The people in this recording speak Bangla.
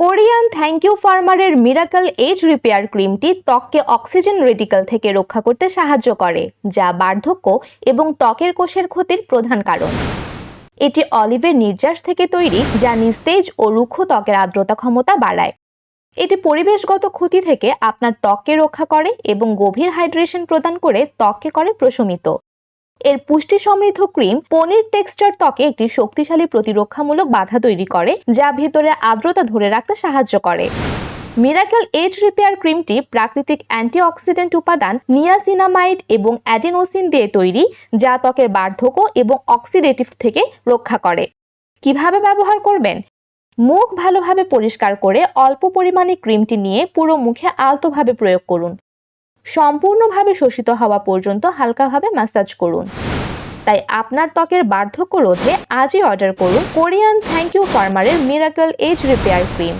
কোরিয়ান থ্যাংক ইউ ফার্মারের মিরাকল এজ রিপেয়ার ক্রিমটি ত্বককে অক্সিজেন রেডিকেল থেকে রক্ষা করতে সাহায্য করে, যা বার্ধক্য এবং ত্বকের কোষের ক্ষতির প্রধান কারণ। এটি অলিভের নির্যাস থেকে তৈরি, যা নিস্তেজ ও রুক্ষ ত্বকের আর্দ্রতা ক্ষমতা বাড়ায়। এটি পরিবেশগত ক্ষতি থেকে আপনার ত্বককে রক্ষা করে এবং গভীর হাইড্রেশন প্রদান করে ত্বককে করে প্রশমিত। এর পুষ্টি সমৃদ্ধ ক্রিম পনির টেক্সচার ত্বকে একটি শক্তিশালী প্রতিরক্ষামূলক বাধা তৈরি করে, যা ভেতরে আর্দ্রতা ধরে রাখতে সাহায্য করে। মিরাকল এজ রিপেয়ার ক্রিমটি প্রাকৃতিক অ্যান্টিঅক্সিডেন্ট উপাদান নিয়াসিনামাইড এবং অ্যাডেনোসিন দিয়ে তৈরি, যা ত্বকের বার্ধক্য এবং অক্সিডেটিভ থেকে রক্ষা করে। কিভাবে ব্যবহার করবেন? মুখ ভালোভাবে পরিষ্কার করে অল্প পরিমাণে ক্রিমটি নিয়ে পুরো মুখে আলতোভাবে প্রয়োগ করুন। সম্পূর্ণভাবে শোষিত হওয়া পর্যন্ত হালকাভাবে ম্যাসাজ করুন। তাই আপনার ত্বকের বার্ধক্য রোধে আজই অর্ডার করুন কোরিয়ান থ্যাংক ইউ ফার্মারের মিরাকল এজ রিপেয়ার ক্রিম।